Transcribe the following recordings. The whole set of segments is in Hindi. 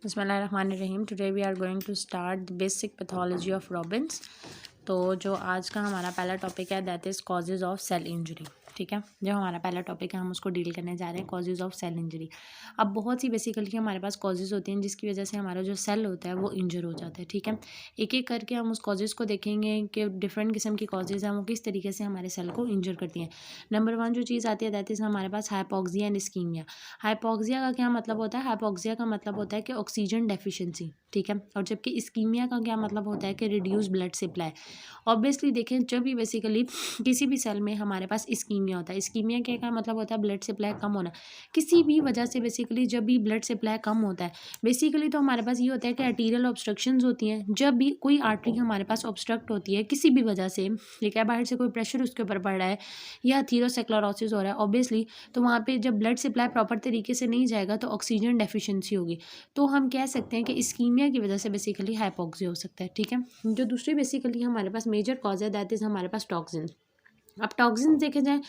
बिस्मिल्लाहिर्रहमानिर्रहीम। Today we are going to start the basic pathology of Robbins. तो जो आज का हमारा पहला टॉपिक है that is causes of cell injury. ठीक है, जो हमारा पहला टॉपिक है हम उसको डील करने जा रहे हैं, कॉजेज़ ऑफ सेल इंजरी। अब बहुत सी बेसिकली हमारे पास कॉजेज़ होती हैं जिसकी वजह से हमारा जो सेल होता है वो इंजर हो जाता है। ठीक है, एक एक करके हम उस कॉजेज़ को देखेंगे कि डिफरेंट किस्म की कॉजेज़ हैं वो किस तरीके से हमारे सेल को इंजर करती हैं। नंबर 1 जो चीज़ आती है दैट इज़ हमारे पास हाइपोक्सिया एंड इस्कीमिया। हाइपोक्सिया का क्या मतलब होता है? हाइपोक्सिया का मतलब होता है कि ऑक्सीजन डेफिशिएंसी। ठीक है, और जबकि इस्कीमिया का क्या मतलब होता है कि रिड्यूस ब्लड सप्लाई। ऑब्वियसली देखें, जब भी बेसिकली किसी भी सेल में हमारे पास इस्कीमिया होता है, इस्कीमिया के का मतलब होता है ब्लड सप्लाई कम होना। किसी भी वजह से बेसिकली जब भी ब्लड सप्लाई कम होता है बेसिकली तो हमारे पास ये होता है कि आर्टीरियल ऑब्स्ट्रक्शंस होती हैं। जब भी कोई आर्टरी हमारे पास ऑब्स्ट्रक्ट होती है किसी भी वजह से, ठीक है, बाहर से कोई प्रेशर उसके ऊपर पड़ रहा है या थीरोस्क्लेरोसिस हो रहा है ऑब्वियसली, तो वहाँ पे जब ब्लड सप्लाई प्रॉपर तरीके से नहीं जाएगा तो ऑक्सीजन डेफिशिएंसी होगी। तो हम कह सकते हैं कि इस्कीमिया की वजह से बेसिकली हाइपोक्सिया हो सकता है। ठीक है, जो दूसरी बेसिकली हमारे पास मेजर कॉज है दैट इज़ हमारे पास टॉक्सिन। अब टॉक्सिन्स देखे जाए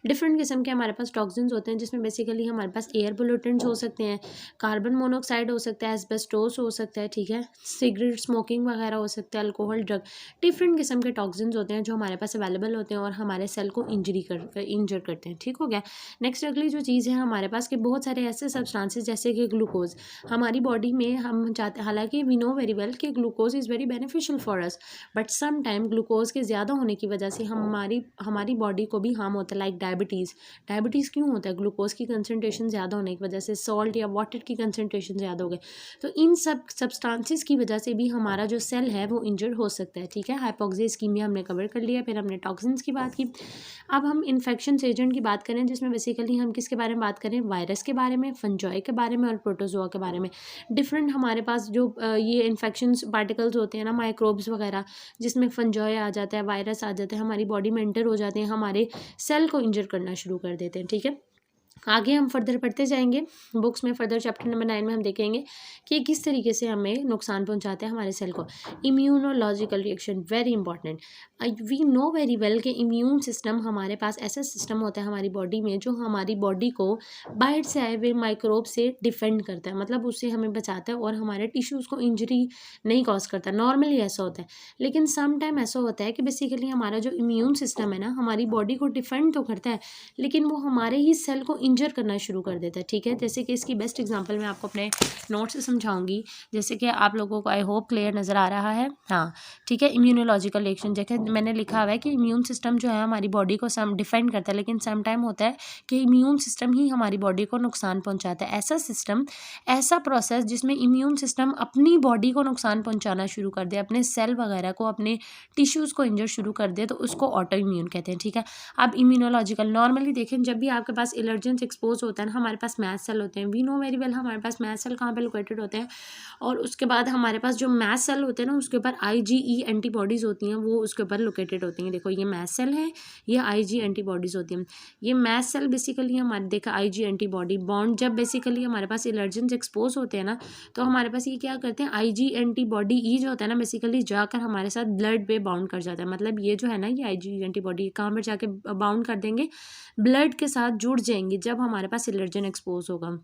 डिफरेंट किस्म के हमारे पास टॉक्सिन्स होते हैं जिसमें बेसिकली हमारे पास एयर पोल्यूटेंट्स हो सकते हैं, कार्बन मोनोऑक्साइड हो सकता है, एस्बेस्टोस हो सकता है, ठीक है, सिगरेट स्मोकिंग वगैरह हो सकता है, अल्कोहल, ड्रग, डिफरेंट किस्म के टॉक्सिन्स होते हैं जो हमारे पास अवेलेबल होते हैं और हमारे सेल को इंजर करते हैं। ठीक हो गया। नेक्स्ट अगली जो चीज़ है हमारे पास कि बहुत सारे ऐसे सब्सटेंसेस जैसे कि ग्लूकोज हमारी बॉडी में हम चाहते, हालांकि वी नो वेरी वेल कि glucose is very beneficial for us, but some time glucose के ज़्यादा होने की वजह से हमारी बॉडी को भी हार्म होता है। लाइक डायबिटीज़ क्यों होता है? ग्लूकोज की कंसनट्रेशन ज़्यादा होने की वजह से, सॉल्ट या वाटर की कंसनट्रेशन ज़्यादा हो गई, तो इन सब सब्सटेंसेस की वजह से भी हमारा जो सेल है वो इंजर्ड हो सकता है। ठीक है, हाइपोक्सिया, इस्कीमिया हमने कवर कर लिया, फिर हमने टॉक्सिन्स की बात की। अब हम इन्फेक्शन एजेंट की बात करें जिसमें बेसिकली हम किसके बारे में बात करें? वायरस के बारे में, फंजॉय के बारे में और प्रोटोजोआ के बारे में। डिफरेंट हमारे पास जो ये इन्फेक्शन पार्टिकल्स होते हैं ना, माइक्रोब्स वगैरह, जिसमें फंजॉय आ जाता है, वायरस आ जाता है, हमारी बॉडी में एंटर हो जाते हैं, हमारे सेल को इंजर करना शुरू कर देते हैं। ठीक है, आगे हम फर्दर पढ़ते जाएंगे बुक्स में। फर्दर चैप्टर नंबर 9 में हम देखेंगे कि किस तरीके से हमें नुकसान पहुंचाते हैं हमारे सेल को। Immunological reaction very important. We know very well कि इम्यून सिस्टम हमारे पास ऐसा सिस्टम होता है हमारी बॉडी में जो हमारी बॉडी को बाहर से आए हुए माइक्रोब से डिफेंड करता है, मतलब उससे हमें बचाता है और हमारे टिश्यूज़ को इंजरी नहीं कॉज करता। नॉर्मली ऐसा होता है, लेकिन सम टाइम ऐसा होता है कि बेसिकली हमारा जो इम्यून सिस्टम है ना, हमारी बॉडी को डिफेंड तो करता है लेकिन वो हमारे ही सेल को इंजर करना शुरू कर देता है। ठीक है, जैसे कि इसकी बेस्ट एग्जांपल मैं आपको अपने नोट से समझाऊंगी, जैसे कि आप लोगों को आई होप क्लियर नज़र आ रहा है। हाँ, ठीक है, इम्यूनोलॉजिकल रिएक्शन जैसे मैंने लिखा हुआ है कि इम्यून सिस्टम जो है हमारी बॉडी को सम डिफेंड करता है, लेकिन सम टाइम होता है कि इम्यून सिस्टम ही हमारी बॉडी को नुकसान पहुंचाता है। ऐसा सिस्टम, ऐसा प्रोसेस जिसमें इम्यून सिस्टम अपनी बॉडी को नुकसान पहुंचाना शुरू कर दे, अपने सेल वगैरह को, अपने टिश्यूज़ को इंजर शुरू कर दे, तो उसको ऑटो इम्यून कहते हैं। ठीक है, अब इम्यूनोलॉजिकल नॉर्मली देखें जब भी आपके पास एलर्जेंस एक्सपोज होता है ना, हमारे पास मैस्ट सेल होते हैं। वी नो वेरी वेल हमारे पास मैस्ट सेल कहाँ पे लोकेटेड होते हैं, और उसके बाद हमारे पास जो मैस्ट सेल होते हैं ना उसके ऊपर IgE एंटीबॉडीज़ होती हैं, वो उसके ऊपर लोकेटेड होती हैं। देखो ये मैस्ट सेल है, ये IG एंटीबॉडीज़ होती हैं। ये मैस्ट सेल बेसिकली हमारे देखा IG एंटीबॉडी बॉन्ड, जब बेसिकली हमारे पास एलर्जेंस एक्सपोज होते हैं ना तो हमारे पास ये क्या करते हैं, IG एंटीबॉडी ई जो होता है ना बेसिकली जाकर हमारे साथ ब्लड पे बाउंड कर जाता है। मतलब ये जो है ना, ये IG एंटीबॉडी कहाँ पर जाके बाउंड कर देंगे, ब्लड के साथ जुड़ जाएंगे जब हमारे पास एलर्जन एक्सपोज होगा।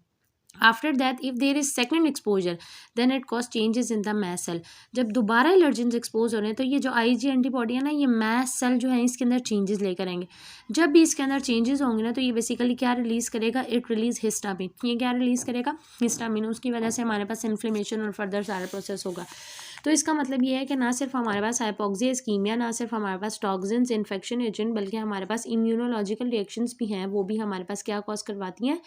After that if there is second exposure then it cause changes in the mast cell. जब दोबारा एलर्जन एक्सपोज हो रहे हैं तो ये जो IG एंटीबॉडी है ना, ये मैस्ट सेल जो है इसके अंदर चेंजेस लेकर आएंगे। जब भी इसके अंदर चेंजेस होंगे ना तो ये बेसिकली क्या रिलीज करेगा, इट रिलीज हिस्टामिन। ये क्या रिलीज करेगा, हिस्टामिन। उसकी वजह से हमारे पास इन्फ्लेमेशन और फर्दर सारा प्रोसेस होगा। तो इसका मतलब ये है कि ना सिर्फ हमारे पास हाइपोक्सिया, इस्कीमिया, ना सिर्फ हमारे पास टॉक्सिन्स, इन्फेक्शन एजेंट, बल्कि हमारे पास इम्यूनोलॉजिकल रिएक्शंस भी हैं। वो भी हमारे पास क्या कॉज करवाती हैं,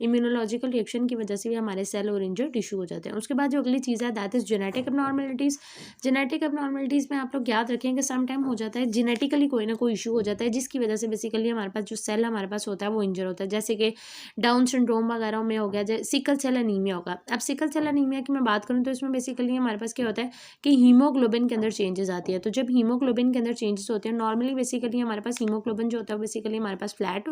इम्यूनोलॉजिकल रिएक्शन की वजह से भी हमारे सेल और इंजर टिश्यू हो जाते हैं। उसके बाद जो अगली चीज़ है दैट इज़ जेनेटिक अबनॉर्मलिटीज़। जेनेटिक अबनॉर्मलिटीज़ में आप लोग याद रखें कि सम टाइम हो जाता है जेनेटिकली कोई ना कोई इशू हो जाता है जिसकी वजह से बेसिकली हमारे पास जो सेल हमारे पास होता है वो इंजर होता है। जैसे कि डाउन सिंड्रोम वगैरह में हो गया, जैसे सिकल सेल एनीमिया होगा। अब सिकल सेल एनीमिया की मैं बात करूँ तो इसमें बेसिकली हमारे पास क्या होता है कि हीमोग्लोबिन के अंदर चेंजेस आती है। तो जब हीमोग्लोबिन के अंदर चेंजेस होते हैं, नॉर्मली बेसिकली हमारे पास हीमोग्लोबिन जो होता है बेसिकली हमारे पास फ्लैट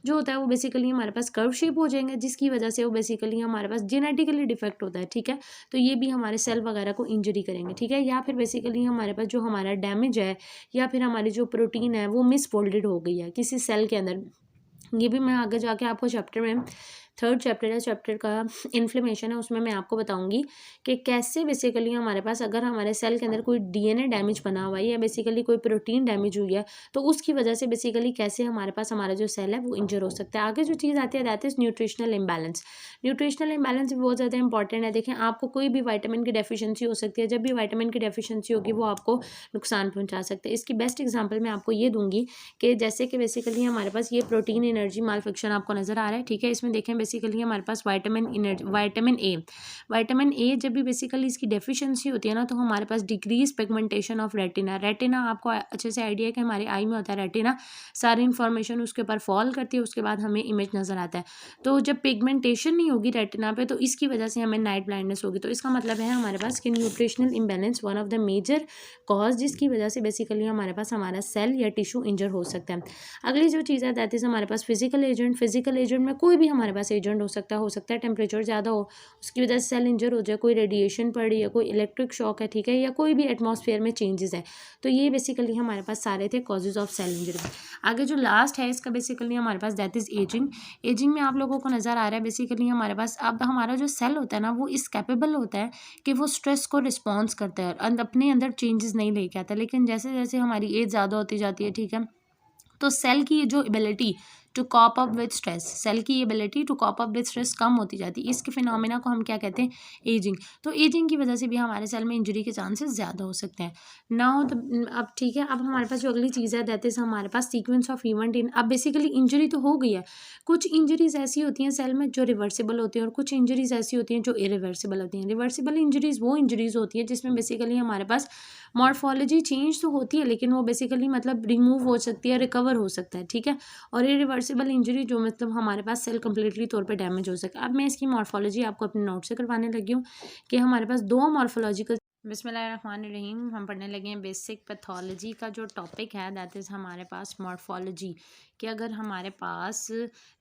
जो होता है वो बेसिकली हमारे पास कर्व शेप हो जाएंगे, जिसकी वजह से वो बेसिकली हमारे पास जेनेटिकली डिफेक्ट होता है। ठीक है, तो ये भी हमारे सेल वगैरह को इंजरी करेंगे। ठीक है, या फिर बेसिकली हमारे पास जो हमारा डैमेज है या फिर हमारी जो प्रोटीन है वो मिसफोल्डेड हो गई है किसी सेल के अंदर। ये भी मैं आगे जाके आपको चैप्टर में थर्ड चैप्टर है, चैप्टर का इन्फ्लेमेशन है, उसमें मैं आपको बताऊंगी कि कैसे बेसिकली हमारे पास अगर हमारे सेल के अंदर कोई डीएनए डैमेज बना हुआ है या बेसिकली कोई प्रोटीन डैमेज हुई है तो उसकी वजह से बेसिकली कैसे हमारे पास हमारा जो सेल है वो इंजर हो सकता है। आगे जो चीज़ आती है that is nutritional imbalance. Nutritional imbalance भी बहुत ज़्यादा इंपॉर्टेंट है। देखें, आपको कोई भी विटामिन की डेफिशिएंसी हो सकती है, जब भी विटामिन की डेफिशिएंसी होगी वो आपको नुकसान पहुंचा सकता है। इसकी बेस्ट एग्जांपल मैं आपको ये दूंगी कि जैसे कि बेसिकली हमारे पास ये प्रोटीन एनर्जी मालफंक्शन आपको नजर आ रहा है, ठीक है। इसमें देखें बेसिकली हमारे पास विटामिन ए जब भी बेसिकली इसकी डेफिशिएंसी होती है ना तो हमारे पास decreased pigmentation of retina. Retina आपको अच्छे से आइडिया है कि हमारे आई में होता है रेटिना, सारी इन्फॉर्मेशन उसके ऊपर फॉल करती है, उसके बाद हमें इमेज नजर आता है। तो जब पिगमेंटेशन नहीं होगी रेटिना पे तो इसकी वजह से हमें नाइट ब्लाइंडनेस होगी। तो इसका मतलब है हमारे पास कि nutritional imbalance one of the major cause जिसकी वजह से बेसिकली हमारे पास हमारा सेल या टिश्यू इंजर हो सकता है। अगली जो चीज़ है दैट इज हमारे पास फिजिकल एजेंट। फिजिकल एजेंट में कोई भी हमारे पास एजेंट हो सकता है टेम्परेचर ज़्यादा हो उसकी वजह से सेल इंजर हो जाए, कोई रेडिएशन पड़ रही है, कोई इलेक्ट्रिक शॉक है, ठीक है, या कोई भी एटमॉस्फेयर में चेंजेस है। तो ये बेसिकली हमारे पास सारे थे कॉजेज ऑफ सेल इंजरी। आगे जो लास्ट है इसका बेसिकली हमारे पास दैट इज एजिंग। एजिंग में आप लोगों को नज़र आ रहा है बेसिकली हमारे पास अब हमारा जो सेल होता है ना वो इस कैपेबल होता है कि वो स्ट्रेस को रिस्पॉन्स करता है और अपने अंदर चेंजेस नहीं लेके आता। लेकिन जैसे जैसे हमारी एज ज़्यादा होती जाती है, ठीक है, तो सेल की ये जो ability to cope up with stress, cell की ability to cope up with stress कम होती जाती है। इसके फिनोमिना को हम क्या कहते हैं, एजिंग। तो एजिंग की वजह से भी हमारे सेल में इंजरी के चांसेस ज़्यादा हो सकते हैं ना हो। तो अब ठीक है, अब हमारे पास जो अगली चीज़ है दैट इज हमारे पास सीक्वेंस ऑफ इवेंट इन। अब बेसिकली इंजरी तो हो गई है, कुछ इंजरीज ऐसी होती हैं सेल में जो रिवर्सिबल होती हैं और कुछ इंजरीज ऐसी होती हैं जो इरिवर्सिबल होती हैं। रिवर्सिबल इंजरीज वो इंजरीज होती है जिसमें बेसिकली हमारे पास मॉर्फोलॉजी चेंज तो होती है लेकिन वो बेसिकली मतलब रिमूव हो सकती है, रिकवर हो सकता है, ठीक है। और इरिवर्सिबल इंजरी जो मतलब हमारे पास सेल कम्प्लीटली तौर पे डैमेज हो सके। अब मैं इसकी मॉर्फोलॉजी आपको अपने नोट से करवाने लगी हूँ कि हमारे पास दो मॉर्फोलॉजिकल। बिस्मिल्लाहिर्रहमानिर्रहीम, हम पढ़ने लगे हैं बेसिक पैथोलॉजी का जो टॉपिक है दैट इज़ हमारे पास मॉर्फोलॉजी, कि अगर हमारे पास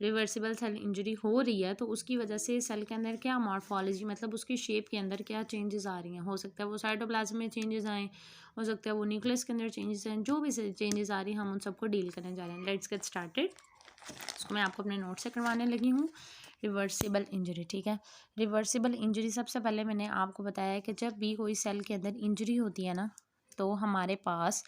रिवर्सिबल सेल इंजरी हो रही है तो उसकी वजह से सेल के अंदर क्या मॉर्फोलॉजी मतलब उसकी शेप के अंदर क्या चेंजेस आ रही हैं। हो सकता है वो साइटोप्लाज्म में चेंजेस आएँ, हो सकता है वो न्यूक्लियस के अंदर चेंजेस आएँ, जो भी चेंजेस आ रही हैं हम उन सबको डील करने जा रहे हैं। Let's get started. इसको मैं आपको अपने नोट से करवाने लगी हूँ। रिवर्सिबल इंजरी, ठीक है। रिवर्सिबल इंजरी सबसे पहले मैंने आपको बताया है कि जब भी कोई सेल के अंदर इंजरी होती है ना तो हमारे पास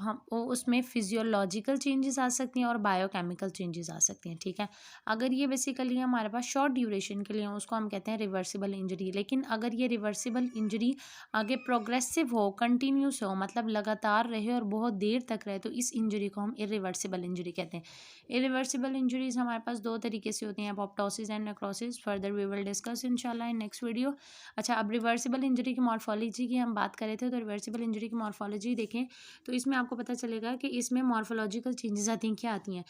हम वो उसमें फिजियोलॉजिकल चेंजेस आ सकती हैं और बायोकेमिकल चेंजेस आ सकती हैं, ठीक है। अगर ये बेसिकली हमारे पास शॉर्ट ड्यूरेशन के लिए हो उसको हम कहते हैं रिवर्सिबल इंजरी। लेकिन अगर ये रिवर्सिबल इंजरी आगे प्रोग्रेसिव हो, कंटिन्यूस हो, मतलब लगातार रहे और बहुत देर तक रहे तो इस इंजरी को हम इरिवर्सिबल इंजरी कहते हैं। इरिवर्सिबल इंजरीज हमारे पास दो तरीके से होती हैं, apoptosis and necrosis. Further we will discuss इंशाल्लाह इन नेक्स्ट वीडियो। अच्छा, अब रिवर्सिबल इंजरी की मॉर्फोलॉजी की हम बात कर रहे थे, तो रिवर्सिबल इंजरी की मॉर्फोलॉजी देखें तो इसमें आपको पता चलेगा कि इसमें मॉर्फोलॉजिकल चेंजेस आती हैं। क्या आती हैं?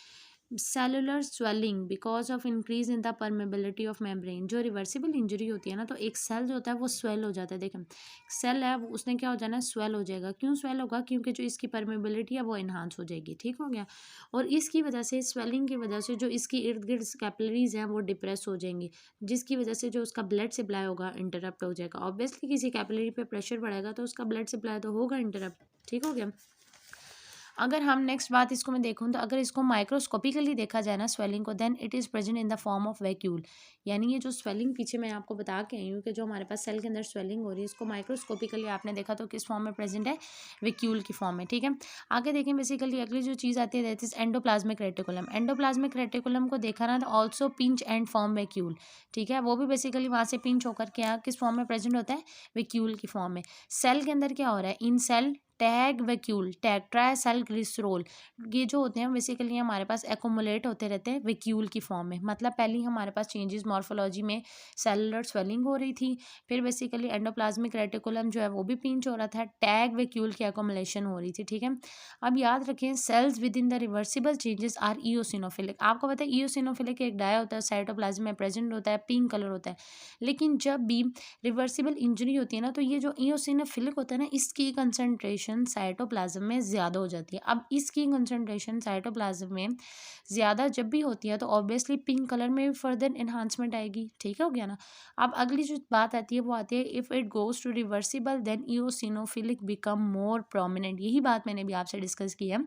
Cellular swelling because of increase in the permeability of membrane. जो रिवर्सिबल इंजरी होती है ना तो एक सेल जो होता है वो स्वेल हो जाता है। देखें, सेल है वो उसने क्या हो जाना है, स्वेल हो जाएगा। क्यों स्वेल होगा? क्योंकि जो इसकी परमेबिलिटी है वो इन्हांस हो जाएगी, ठीक हो गया। और इसकी वजह से स्वेलिंग की वजह से जो इसकी इर्द गिर्द कैपिलरीज हैं वो डिप्रेस हो जाएंगी, जिसकी वजह से जो उसका ब्लड सप्लाई होगा इंटरप्ट हो जाएगा। ऑब्वियसली किसी कैपिलरी पे प्रेशर बढ़ेगा तो उसका ब्लड सप्लाई तो होगा इंटरप्ट, ठीक हो गया। अगर हम नेक्स्ट बात इसको मैं देखूँ तो अगर इसको माइक्रोस्कोपिकली देखा जाए ना स्वेलिंग को, then it is present in the form of vacuole. यानी ये जो स्वेलिंग पीछे मैं आपको बता के आई हूँ कि जो हमारे पास सेल के अंदर स्वेलिंग हो रही है इसको माइक्रोस्कोपिकली आपने देखा तो किस फॉर्म में प्रेजेंट है, वैक्यूल की फॉर्म में, ठीक है। आगे देखें बेसिकली अगली जो चीज़ आती है that is endoplasmic reticulum. Endoplasmic reticulum को देखा ना तो also pinch and form vacuole, ठीक है। वो भी बेसिकली वहाँ से पिंच होकर के यहाँ किस फॉर्म में प्रेजेंट होता है, वैक्यूल की फॉर्म में। सेल के अंदर क्या हो रहा है, इन cell TAG vacuole, TAG triacyl glycerol, ये जो होते हैं बेसिकली हमारे पास एकोमुलेट होते रहते हैं वैक्यूल की फॉर्म में। मतलब पहले हमारे पास चेंजेस मॉर्फोलॉजी में सेलुलर स्वेलिंग हो रही थी, फिर बेसिकली एंडोप्लाज्मिक रेटिकुलम जो है वो भी पिंच हो रहा था, टैग वैक्यूल की एकोमुलेशन हो रही थी, ठीक है। अब याद रखें cells within the reversible changes are eosinophilic. आपको पता है ईओसिनोफिलिक एक डाया होता है, साइटोप्लाज्म में प्रेजेंट होता है, पिंक कलर होता है। लेकिन जब भी रिवर्सिबल इंजरी होती है ना तो ये जो ईओसिनोफिलिक होता है ना इसकी कंसंट्रेशन साइटोप्लाज्म में ज़्यादा हो जाती है। अब इसकी कंसंट्रेशन साइटोप्लाज्म में ज़्यादा जब भी होती है तो ऑब्वियसली पिंक कलर में भी फर्दर इन्हांसमेंट आएगी, ठीक हो गया ना। अब अगली जो बात आती है वो आती है if it goes to reversible then eosinophilic become more prominent. यही बात मैंने भी आपसे डिस्कस की है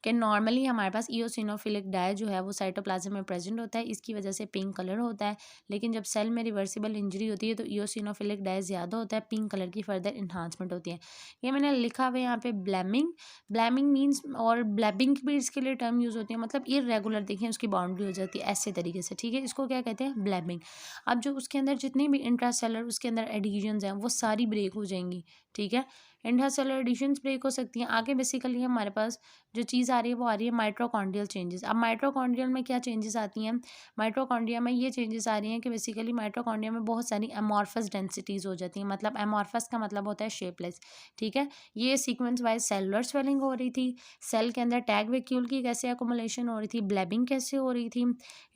कि नॉर्मली हमारे पास इओसिनोफिलिक डाई जो है वो साइटोप्लाज्म में प्रेजेंट होता है, इसकी वजह से पिंक कलर होता है। लेकिन जब सेल में रिवर्सिबल इंजरी होती है तो इओसिनोफिलिक डाई ज़्यादा होता है, पिंक कलर की फर्दर इन्हांसमेंट होती है। ये मैंने लिखा हुआ है यहाँ पे ब्लैमिंग। ब्लैमिंग मीन्स, और ब्लैबिंग भी इसके लिए टर्म यूज़ होती है, मतलब इरेगुलर देखिए उसकी बाउंड्री हो जाती है ऐसे तरीके से, ठीक है, इसको क्या कहते हैं, ब्लैबिंग। अब जो उसके अंदर जितनी भी इंट्रासेलर उसके अंदर एडिशंस हैं वो सारी ब्रेक हो जाएंगी, ठीक है। इंट्रासेलर एडिशंस ब्रेक हो सकती हैं। आगे बेसिकली हमारे पास जो चीज़ आ रही है वो आ रही है माइटोकॉन्ड्रियल चेंजेस। अब माइटोकॉन्ड्रियल में क्या चेंजेस आती हैं, माइटोकॉन्ड्रिया में ये चेंजेस आ रही हैं कि बेसिकली माइटोकॉन्ड्रिया में बहुत सारी एमॉर्फस डेंसिटीज़ हो जाती हैं, मतलब एमॉर्फस का मतलब होता है शेपलेस, ठीक है। ये सीक्वेंस वाइज सेलुलर स्वेलिंग हो रही थी, सेल के अंदर टैग वैक्यूल की कैसे एकोमोलेशन हो रही थी, ब्लैबिंग कैसे हो रही थी,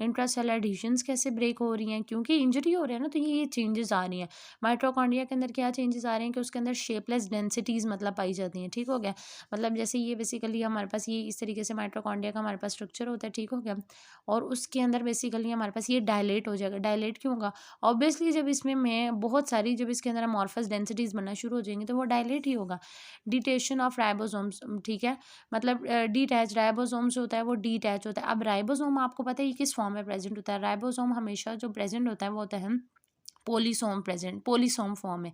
इंट्रासेलर एडिशंस कैसे ब्रेक हो रही हैं, क्योंकि इंजरी हो रही है ना, तो ये चेंजेस आ रही हैं। माइटोकॉन्ड्रिया के अंदर क्या चेंजेस आ रहे हैं कि उसके अंदर शेपलेस डेंसिटीज़ मतलब पाई जाती हैं, ठीक हो गया। मतलब जैसे ये बेसिकली हमारे पास ये इस तरीके से माइटोकॉन्ड्रिया का हमारे पास स्ट्रक्चर होता है, ठीक हो गया। और उसके अंदर बेसिकली हमारे पास ये डायलेट हो जाएगा। डायलेट क्यों होगा, ऑब्वियसली जब इसमें मैं बहुत सारी जब इसके अंदर अमॉर्फस डेंसिटीज़ बनना शुरू हो जाएंगी तो वो डायलेट ही होगा। डिटेशन ऑफ राइबोसोम्स, ठीक है, मतलब डिटैच राइबोसोम्स होता है वो डिटैच होता है। अब राइबोसोम आपको पता है ये किस फॉर्म में प्रेजेंट होता है, राइबोसोम हमेशा जो प्रेजेंट होता है वो होता है पोलीसोम प्रेजेंट, पोलीसोम फॉर्म में।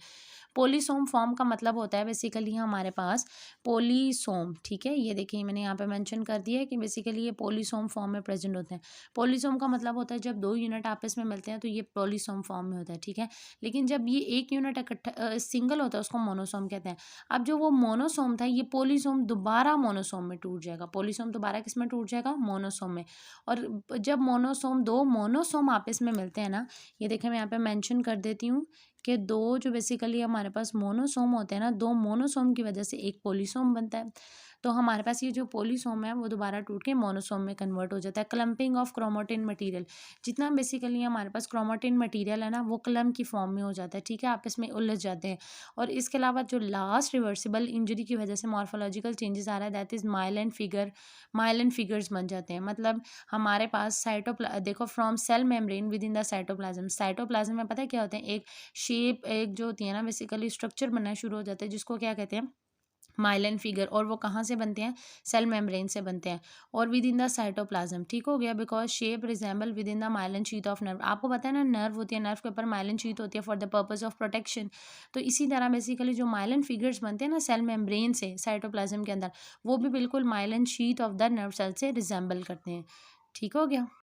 पोलीसोम फॉर्म का मतलब होता है बेसिकली हमारे पास पोलीसोम, ठीक है, ये देखिए मैंने यहाँ पे मेंशन कर दिया है कि बेसिकली ये पोलीसोम फॉर्म में प्रेजेंट होते हैं। पोलीसोम का मतलब होता है जब दो यूनिट आपस में मिलते हैं तो ये पोलीसोम फॉर्म में होता है, ठीक है। लेकिन जब ये एक यूनिट इकट्ठा सिंगल होता है उसको मोनोसोम कहते हैं। अब जो वो मोनोसोम था ये पोलीसोम दोबारा मोनोसोम में टूट जाएगा, पोलीसोम दोबारा किस में टूट जाएगा, मोनोसोम में। और जब मोनोसोम, दो मोनोसोम आपस में मिलते हैं ना, ये देखिए मैं यहाँ पे मेंशन कर देती हूँ कि दो जो बेसिकली हमारे पास मोनोसोम होते हैं ना, दो मोनोसोम की वजह से एक पोलीसोम बनता है। तो हमारे पास ये जो पोलीसोम है वो दोबारा टूट के मोनोसोम में कन्वर्ट हो जाता है। क्लम्पिंग ऑफ क्रोमेटिन मटेरियल, जितना बेसिकली हमारे पास क्रोमेटिन मटेरियल है ना वो क्लम्प की फॉर्म में हो जाता है, ठीक है, आपस में उलझ जाते हैं। और इसके अलावा जो लास्ट रिवर्सिबल इंजरी की वजह से मॉर्फोलॉजिकल चेंजेस आ रहा है that is myelin figure, myelin figures बन जाते हैं। मतलब हमारे पास देखो from cell membrane within the cytoplasm, cytoplasm में पता है क्या होते हैं, एक शेप एक जो होती है ना बेसिकली स्ट्रक्चर बनना शुरू हो जाता है जिसको क्या कहते हैं, माइलन फिगर। और वो कहाँ से बनते हैं, सेल मेम्ब्रेन से बनते हैं और विद इन द साइटोप्लाज्म, ठीक हो गया, because shape resemble with in the Mylan sheath of nerve. आपको पता है ना नर्व होती है, नर्व के ऊपर माइलन शीथ होती है for the purpose of protection. तो इसी तरह बेसिकली जो माइलन फिगर्स बनते हैं ना सेल मेम्ब्रेन से साइटोप्लाज्म के अंदर, वो भी बिल्कुल myelin sheath of the nerve cell से रिजेंबल करते हैं, ठीक हो गया।